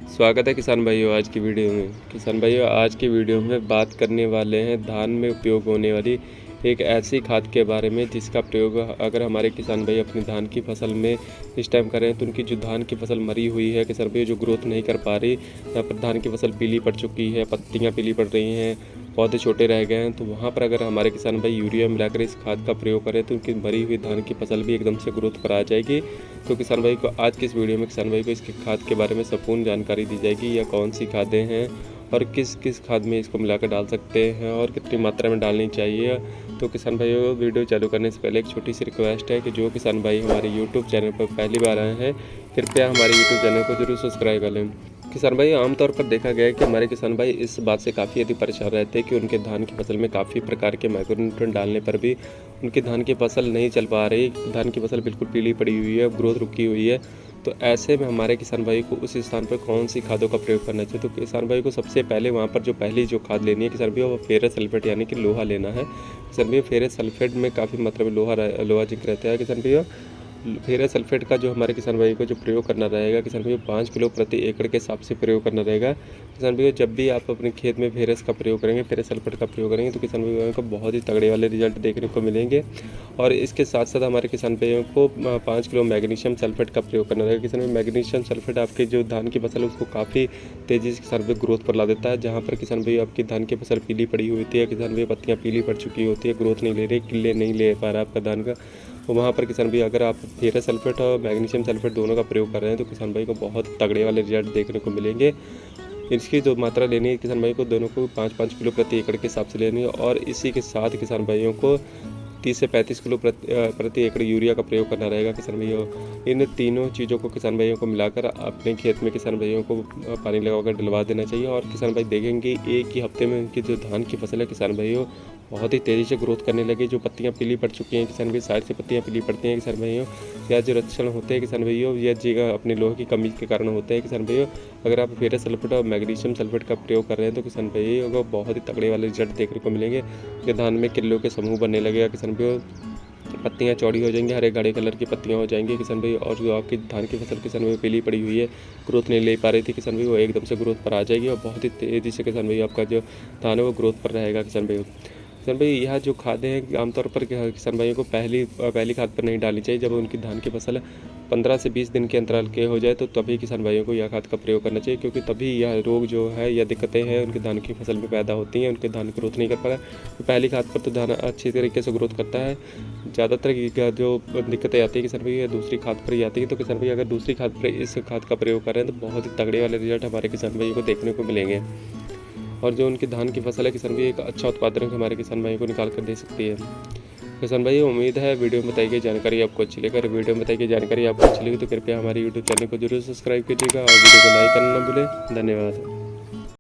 स्वागत है किसान भाइयों आज की वीडियो में। किसान भाइयों आज की वीडियो में बात करने वाले हैं धान में उपयोग होने वाली एक ऐसी खाद के बारे में जिसका प्रयोग अगर हमारे किसान भाई अपनी धान की फसल में इस टाइम करें तो उनकी जो धान की फसल मरी हुई है किसान भाई जो ग्रोथ नहीं कर पा रही, यहाँ पर धान की फसल पीली पड़ चुकी है, पत्तियाँ पीली पड़ रही हैं, पौधे छोटे रह गए हैं, तो वहाँ पर अगर हमारे किसान भाई यूरिया मिलाकर इस खाद का प्रयोग करें तो उनकी मरी हुई धान की फसल भी एकदम से ग्रोथ पर आ जाएगी। तो किसान भाई को आज की इस वीडियो में किसान भाई को इसके खाद के बारे में संपूर्ण जानकारी दी जाएगी, या कौन सी खादें हैं और किस किस खाद में इसको मिलाकर डाल सकते हैं और कितनी मात्रा में डालनी चाहिए। तो किसान भाइयों वीडियो चालू करने से पहले एक छोटी सी रिक्वेस्ट है कि जो किसान भाई हमारे यूट्यूब चैनल पर पहली बार आए हैं कृपया हमारे यूट्यूब चैनल को जरूर सब्सक्राइब कर लें। किसान भाई आमतौर पर देखा गया है कि हमारे किसान भाई इस बात से काफ़ी अधिक परेशान रहते हैं कि उनके धान की फसल में काफ़ी प्रकार के माइक्रोन्यूट्रिएंट डालने पर भी उनकी धान की फसल नहीं चल पा रही, धान की फसल बिल्कुल पीली पड़ी हुई है, ग्रोथ रुकी हुई है। तो ऐसे में हमारे किसान भाई को उस स्थान पर कौन सी खादों का प्रयोग करना चाहिए। तो किसान भाई को सबसे पहले वहाँ पर जो पहली जो खाद लेनी है किसान भाई वो फेरस सल्फेट यानी कि लोहा लेना है। किसान भाई फेरस सल्फेट में काफ़ी मात्रा में लोहा जिंक रहता है। किसान भाई फेरस सल्फेट का जो हमारे किसान भाई को जो प्रयोग करना रहेगा किसान भाई 5 किलो प्रति एकड़ के हिसाब से प्रयोग करना रहेगा। किसान भाई जब भी आप अपने खेत में फेरस का प्रयोग करेंगे, फेरस सल्फेट का प्रयोग करेंगे तो किसान भाइयों को बहुत ही तगड़े वाले रिजल्ट देखने को मिलेंगे। और इसके साथ साथ हमारे किसान भाइयों को 5 किलो मैग्नीशियम सल्फेट का प्रयोग करना रहेगा। किसान भाई मैग्नीशियम सल्फेट आपके जो धान की फसल है उसको काफ़ी तेज़ी से किसान भाई ग्रोथ पर ला देता है। जहाँ पर किसान भाई आपकी धान की फसल पीली पड़ी हुई होती है, किसान भाई पत्तियाँ पीली पड़ चुकी होती है, ग्रोथ नहीं ले रही, किले नहीं ले पा रहा आपका धान का, तो वहाँ पर किसान भाई अगर आप फेरस सल्फेट और मैग्नीशियम सल्फेट दोनों का प्रयोग कर रहे हैं तो किसान भाई को बहुत तगड़े वाले रिजल्ट देखने को मिलेंगे। इसकी जो मात्रा लेनी है किसान भाई को दोनों को 5-5 किलो प्रति एकड़ के हिसाब से लेनी है। और इसी के साथ किसान भाइयों को 30 से 35 किलो प्रति एकड़ यूरिया का प्रयोग करना रहेगा। किसान भाइयों इन तीनों चीज़ों को किसान भाइयों को मिलाकर अपने खेत में किसान भाइयों को पानी लगाकर डलवा देना चाहिए। और किसान भाई देखेंगे एक ही हफ्ते में उनकी जो धान की फसल है किसान भाइयों बहुत ही तेज़ी से ग्रोथ करने लगी। जो पत्तियां पीली पड़ चुकी हैं किसान भाई, साइड से पत्तियां पीली पड़ती हैं किसान भाइयों, या जो लक्षण होते हैं किसान भाइयों या जगह अपने लोहे की कमी के कारण होते हैं किसान भाइयों, अगर आप फेरस सल्फेट और मैग्नीशियम सल्फेट का प्रयोग कर रहे हैं तो किसान भाइयों को बहुत ही तगड़े वाले रिजल्ट देखने को मिलेंगे। कि धान में किल्लों के समूह बनने लगेगा किसान भाइयों, पत्तियां चौड़ी हो जाएंगी, हरे गाढ़े कलर की पत्तियां हो जाएंगी किसान भाई। और जो आपकी धान की फसल किसान भाई पीली पड़ी हुई है, ग्रोथ नहीं ले पा रही थी किसान भाई, वो एकदम से ग्रोथ पर आ जाएगी और बहुत ही तेज़ी से किसान भाई आपका जो धान है वो ग्रोथ पर रहेगा किसान भाई। किसान भाई यह जो खादें हैं आमतौर पर किसान भाइयों को पहली खाद पर नहीं डालनी चाहिए। जब उनकी धान की फसल 15 से 20 दिन के अंतराल के हो जाए तो तभी किसान भाइयों को यह खाद का प्रयोग करना चाहिए, क्योंकि तभी यह रोग जो है या दिक्कतें हैं उनके धान की फसल में पैदा होती हैं, उनके धान ग्रोथ नहीं कर पा रहा है। तो पहली खाद पर तो धान अच्छी तरीके से ग्रोथ करता है। ज़्यादातर जो दिक्कतें आती है किसान भाई दूसरी खाद पर ही आती है। तो किसान भाई अगर दूसरी खाद पर इस खाद का प्रयोग करें तो बहुत ही तगड़े वाले रिजल्ट हमारे किसान भाइयों को देखने को मिलेंगे। और जो उनकी धान की फसल है किसान भाई एक अच्छा उत्पादन हमारे किसान भाइयों को निकाल कर दे सकती है। किसान भाई उम्मीद है वीडियो में बताई गई जानकारी आपको अच्छी लगी। अगर वीडियो में बताई गई जानकारी आपको अच्छी लगी तो कृपया हमारे यूट्यूब चैनल को जरूर सब्सक्राइब कीजिएगा और वीडियो को लाइक करना ना भूलें। धन्यवाद।